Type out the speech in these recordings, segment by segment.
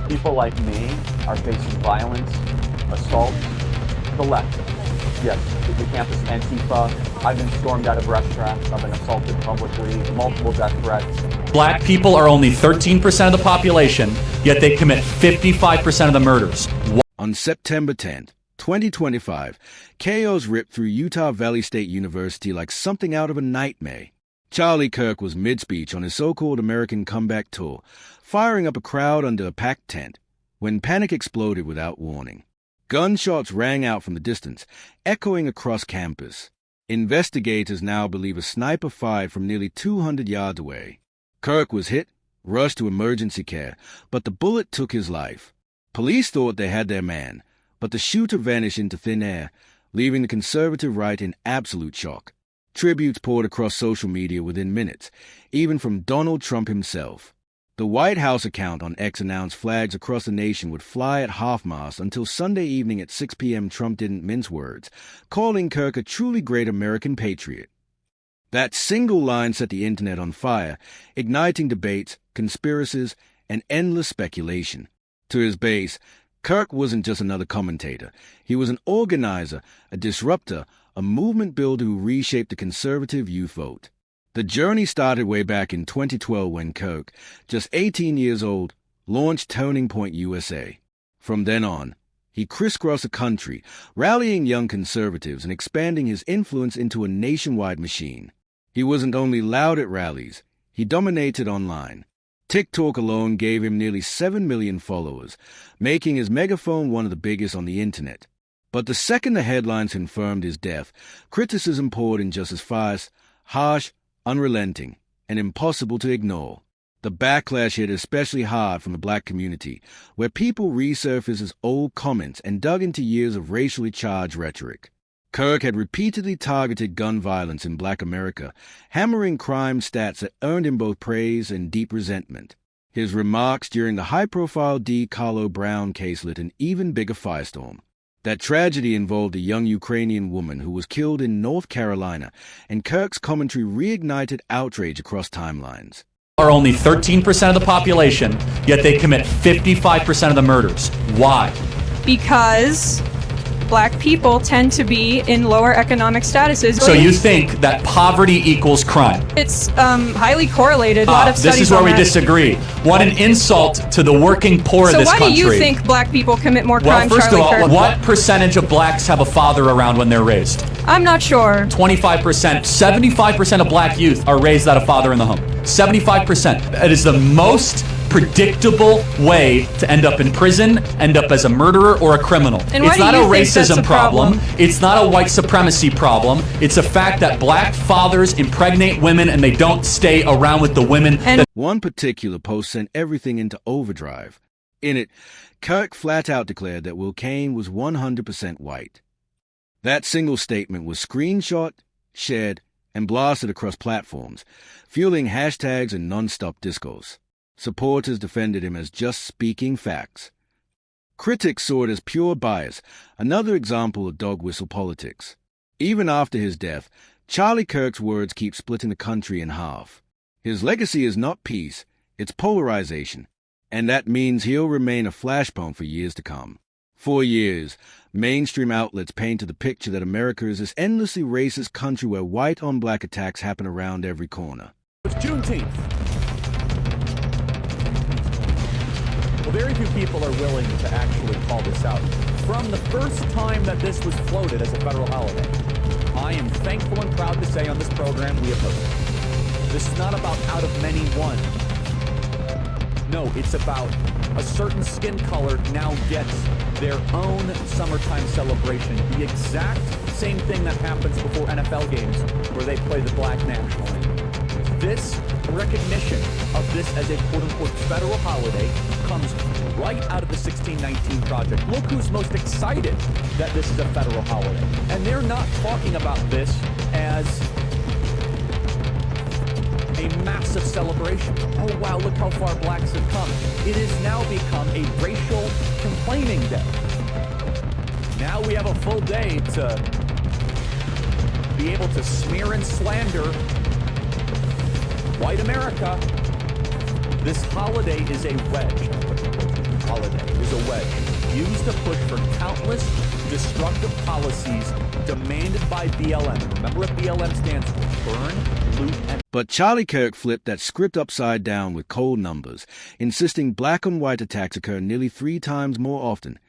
People like me are facing violence, assault, the left. Yes, the campus Antifa. I've been stormed out of restaurants. I've been assaulted publicly, multiple death threats. Black people are only 13% of the population, yet they commit 55% of the murders. On September 10th, 2025, chaos ripped through Utah Valley State University like something out of a nightmare. Charlie Kirk was mid-speech on his so-called American comeback tour, firing up a crowd under a packed tent, when panic exploded without warning. Gunshots rang out from the distance, echoing across campus. Investigators now believe a sniper fired from nearly 200 yards away. Kirk was hit, rushed to emergency care, but the bullet took his life. Police thought they had their man, but the shooter vanished into thin air, leaving the conservative right in absolute shock. Tributes poured across social media within minutes, even from Donald Trump himself. The White House account on X announced flags across the nation would fly at half-mast until Sunday evening at 6 p.m. Trump didn't mince words, calling Kirk a truly great American patriot. That single line set the internet on fire, igniting debates, conspiracies, and endless speculation. To his base, Kirk wasn't just another commentator. He was an organizer, a disruptor, a movement builder who reshaped the conservative youth vote. The journey started way back in 2012 when Kirk, just 18 years old, launched Turning Point USA. From then on, he crisscrossed the country, rallying young conservatives and expanding his influence into a nationwide machine. He wasn't only loud at rallies, he dominated online. TikTok alone gave him nearly 7 million followers, making his megaphone one of the biggest on the internet. But the second the headlines confirmed his death, criticism poured in just as fast, harsh, unrelenting, and impossible to ignore. The backlash hit especially hard from the black community, where people resurfaced his old comments and dug into years of racially charged rhetoric. Kirk had repeatedly targeted gun violence in black America, hammering crime stats that earned him both praise and deep resentment. His remarks during the high-profile D. Carlo Brown case lit an even bigger firestorm. That tragedy involved a young Ukrainian woman who was killed in North Carolina, and Kirk's commentary reignited outrage across timelines. Are only 13% of the population, yet they commit 55% of the murders. Why? Because black people tend to be in lower economic statuses. So you think that poverty equals crime? It's highly correlated. A lot of this studies is where on we that. disagree. What an insult to the working poor of So this why country. do you think black people commit more Well, crime, first of Charlie all, Kirk? what percentage of blacks have a father around when they're raised? I'm not sure. 25%. 75% of black youth are raised without a father in the home. 75%. It is the most predictable way to end up in prison, end up as a murderer or a criminal. And why It's do not a you think that's racism a problem. problem? It's not a white supremacy problem. It's a fact that black fathers impregnate women and they don't stay around with the women. And One particular post sent everything into overdrive. In it, Kirk flat out declared that Will Kane was 100% white. That single statement was screenshot, shared, and blasted across platforms, fueling hashtags and non-stop discourse. Supporters defended him as just speaking facts. Critics saw it as pure bias, another example of dog whistle politics. Even after his death, Charlie Kirk's words keep splitting the country in half. His legacy is not peace, it's polarization, and that means he'll remain a flashpoint for years to come. For years, mainstream outlets painted the picture that America is this endlessly racist country where white-on-black attacks happen around every corner. It's Juneteenth. Well, very few people are willing to actually call this out. From the first time that this was floated as a federal holiday, I am thankful and proud to say on this program we oppose it. This is not about out of many one. No, it's about a certain skin color now gets their own summertime celebration. The exact same thing that happens before NFL games where they play the black national anthem. This recognition of this as a quote-unquote federal holiday comes right out of the 1619 Project. Look who's most excited that this is a federal holiday. And they're not talking about this as a massive celebration. Oh wow, look how far blacks have come. It has now become a racial complaining day. Now we have a full day to be able to smear and slander white America. This holiday is a wedge. Holiday. was a wedge used to push for countless destructive policies demanded by BLM. And remember what BLM stands for: burn, loot, and... But Charlie Kirk flipped that script upside down with cold numbers, insisting black-on-white attacks occur nearly 3 times more often,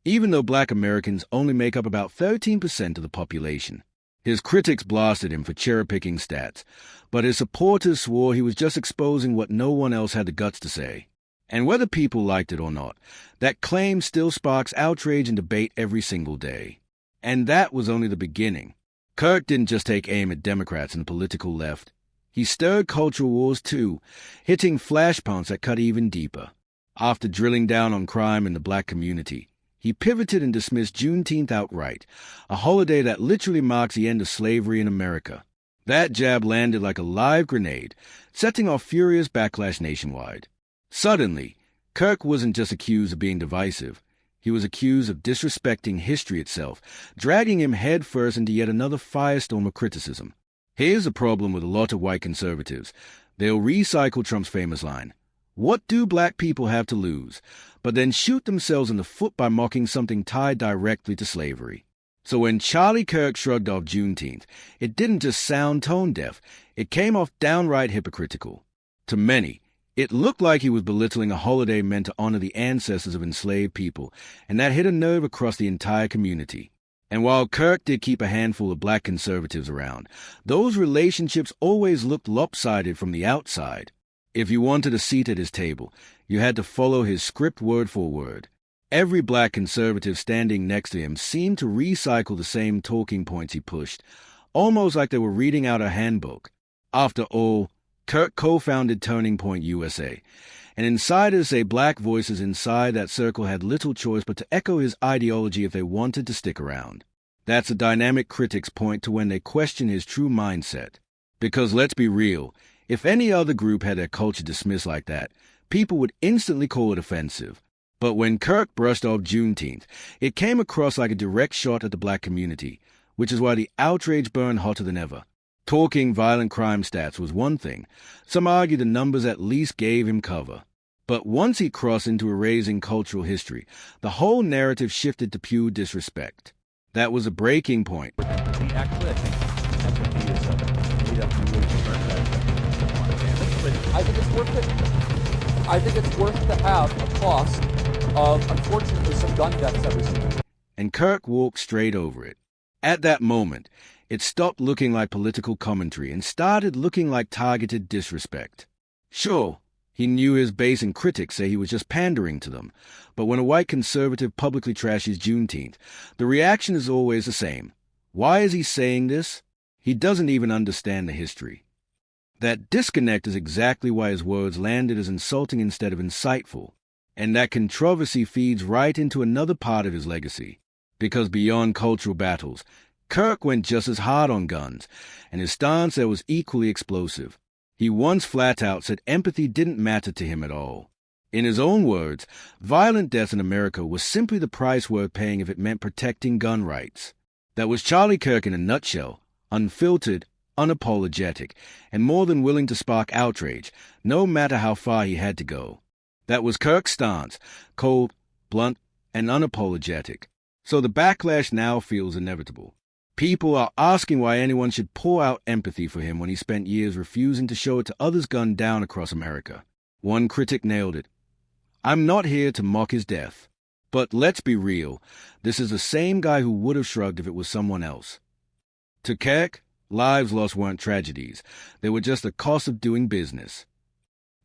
even though black Americans only make up about 13% of the population. His critics blasted him for cherry-picking stats, but his supporters swore he was just exposing what no one else had the guts to say. And whether people liked it or not, that claim still sparks outrage and debate every single day. And that was only the beginning. Kirk didn't just take aim at Democrats and the political left. He stirred cultural wars too, hitting flashpoints that cut even deeper. After drilling down on crime in the black community, he pivoted and dismissed Juneteenth outright, a holiday that literally marks the end of slavery in America. That jab landed like a live grenade, setting off furious backlash nationwide. Suddenly, Kirk wasn't just accused of being divisive. He was accused of disrespecting history itself, dragging him headfirst into yet another firestorm of criticism. Here's the problem with a lot of white conservatives. They'll recycle Trump's famous line, "What do black people have to lose?" but then shoot themselves in the foot by mocking something tied directly to slavery. So when Charlie Kirk shrugged off Juneteenth, it didn't just sound tone-deaf, it came off downright hypocritical. To many, it looked like he was belittling a holiday meant to honor the ancestors of enslaved people, and that hit a nerve across the entire community. And while Kirk did keep a handful of black conservatives around, those relationships always looked lopsided from the outside. If you wanted a seat at his table, you had to follow his script word for word. Every black conservative standing next to him seemed to recycle the same talking points he pushed, almost like they were reading out a handbook. After all, Kirk co-founded Turning Point USA, and insiders say black voices inside that circle had little choice but to echo his ideology if they wanted to stick around. That's a dynamic critics point to when they question his true mindset. Because let's be real, if any other group had their culture dismissed like that, people would instantly call it offensive. But when Kirk brushed off Juneteenth, it came across like a direct shot at the black community, which is why the outrage burned hotter than ever. Talking violent crime stats was one thing. Some argue the numbers at least gave him cover. But once he crossed into erasing cultural history, the whole narrative shifted to pure disrespect. That was a breaking point. Actually, I think empathy is a made-up new way to learn that. But I think it's worth it. I think it's worth to have a cost of, unfortunately, some gun deaths every single year. And Kirk walked straight over it. At that moment, it stopped looking like political commentary and started looking like targeted disrespect. Sure, he knew his base and critics say he was just pandering to them, but when a white conservative publicly trashes Juneteenth, the reaction is always the same. Why is he saying this? He doesn't even understand the history. That disconnect is exactly why his words landed as insulting instead of insightful, and that controversy feeds right into another part of his legacy. Because beyond cultural battles, Kirk went just as hard on guns, and his stance there was equally explosive. He once flat out said empathy didn't matter to him at all. In his own words, violent death in America was simply the price worth paying if it meant protecting gun rights. That was Charlie Kirk in a nutshell, unfiltered, unapologetic, and more than willing to spark outrage, no matter how far he had to go. That was Kirk's stance, cold, blunt, and unapologetic. So the backlash now feels inevitable. People are asking why anyone should pour out empathy for him when he spent years refusing to show it to others gunned down across America. One critic nailed it. "I'm not here to mock his death. But let's be real, this is the same guy who would have shrugged if it was someone else." To Kirk, lives lost weren't tragedies. They were just the cost of doing business.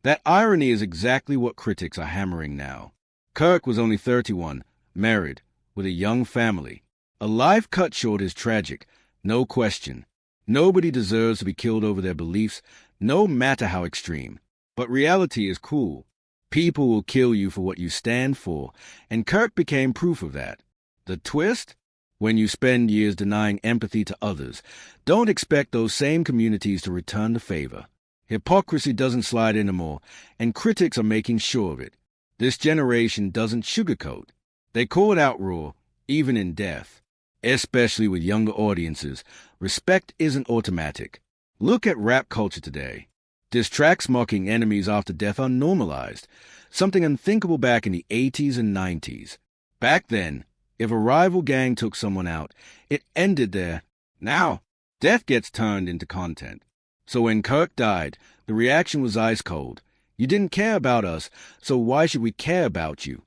That irony is exactly what critics are hammering now. Kirk was only 31, married, with a young family. A life cut short is tragic, no question. Nobody deserves to be killed over their beliefs, no matter how extreme. But reality is cruel. People will kill you for what you stand for, and Kirk became proof of that. The twist? When you spend years denying empathy to others, don't expect those same communities to return the favor. Hypocrisy doesn't slide anymore, and critics are making sure of it. This generation doesn't sugarcoat. They call it out raw, even in death. Especially with younger audiences, respect isn't automatic. Look at rap culture today. Diss tracks mocking enemies after death are normalized. something unthinkable back in the 80s and 90s. Back then, if a rival gang took someone out, it ended there. Now, death gets turned into content. So when Kirk died, the reaction was ice cold. You didn't care about us, so why should we care about you?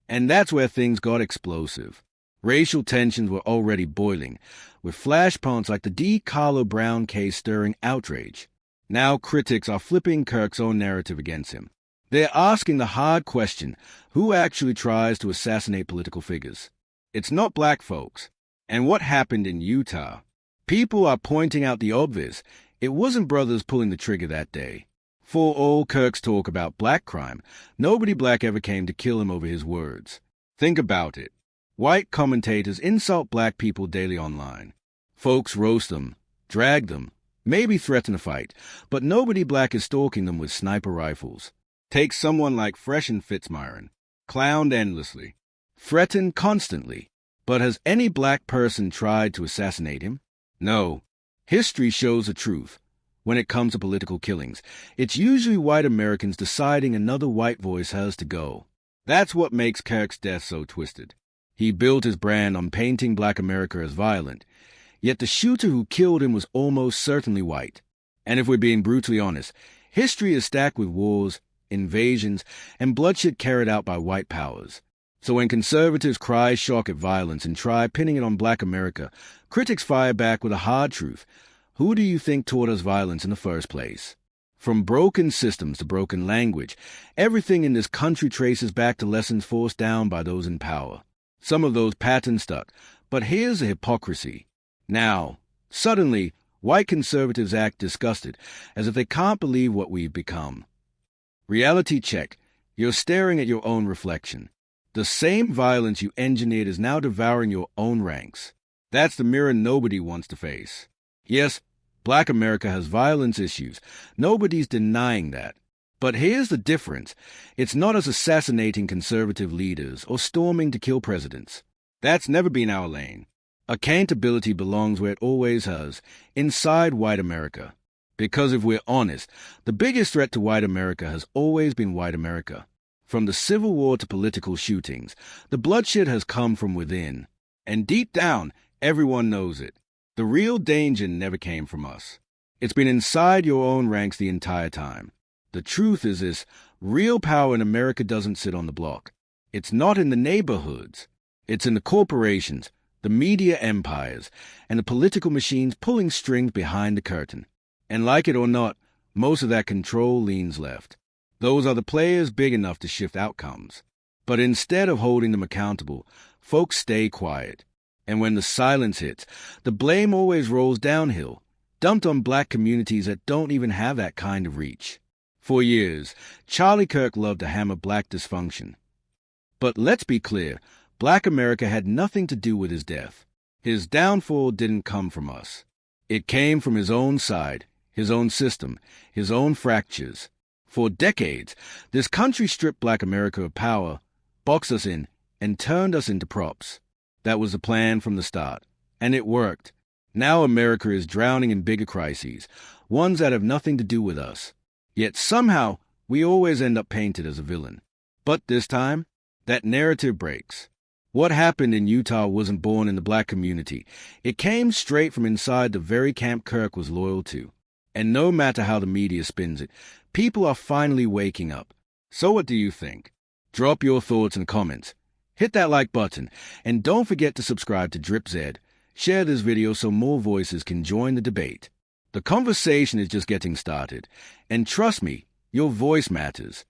And that's where things got explosive. Racial tensions were already boiling, with flashpoints like the D. Carlo Brown case stirring outrage. Now critics are flipping Kirk's own narrative against him. They're asking the hard question, who actually tries to assassinate political figures? It's not black folks. And what happened in Utah? People are pointing out the obvious. It wasn't brothers pulling the trigger that day. For all Kirk's talk about black crime, nobody black ever came to kill him over his words. Think about it. White commentators insult black people daily online. Folks roast them, drag them, maybe threaten a fight, but nobody black is stalking them with sniper rifles. Take someone like Fresh and Fitzmyron, clowned endlessly, threatened constantly. But has any black person tried to assassinate him? No. History shows the truth. When it comes to political killings, it's usually white Americans deciding another white voice has to go. That's what makes Kirk's death so twisted. He built his brand on painting black America as violent, yet the shooter who killed him was almost certainly white. And if we're being brutally honest, history is stacked with wars, invasions, and bloodshed carried out by white powers. So when conservatives cry shock at violence and try pinning it on black America, critics fire back with a hard truth. Who do you think taught us violence in the first place? From broken systems to broken language, everything in this country traces back to lessons forced down by those in power. Some of those patterns stuck, but here's the hypocrisy. Now, suddenly, white conservatives act disgusted, as if they can't believe what we've become. Reality check. You're staring at your own reflection. The same violence you engineered is now devouring your own ranks. That's the mirror nobody wants to face. Yes, black America has violence issues. Nobody's denying that. But here's the difference. It's not us assassinating conservative leaders or storming to kill presidents. That's never been our lane. Accountability belongs where it always has, inside white America. Because if we're honest, the biggest threat to white America has always been white America. From the Civil War to political shootings, the bloodshed has come from within. And deep down, everyone knows it. The real danger never came from us. It's been inside your own ranks the entire time. The truth is this, real power in America doesn't sit on the block. It's not in the neighborhoods. It's in the corporations, the media empires, and the political machines pulling strings behind the curtain. And like it or not, most of that control leans left. Those are the players big enough to shift outcomes. But instead of holding them accountable, folks stay quiet. And when the silence hits, the blame always rolls downhill, dumped on black communities that don't even have that kind of reach. For years, Charlie Kirk loved to hammer black dysfunction. But let's be clear, black America had nothing to do with his death. His downfall didn't come from us. It came from his own side, his own system, his own fractures. For decades, this country stripped black America of power, boxed us in, and turned us into props. That was the plan from the start. And it worked. Now America is drowning in bigger crises, ones that have nothing to do with us. Yet somehow, we always end up painted as a villain. But this time, that narrative breaks. What happened in Utah wasn't born in the black community. It came straight from inside the very camp Kirk was loyal to. And no matter how the media spins it, people are finally waking up. So what do you think? Drop your thoughts in the comments. Hit that like button, and don't forget to subscribe to Drip Z. Share this video so more voices can join the debate. The conversation is just getting started, and trust me, your voice matters.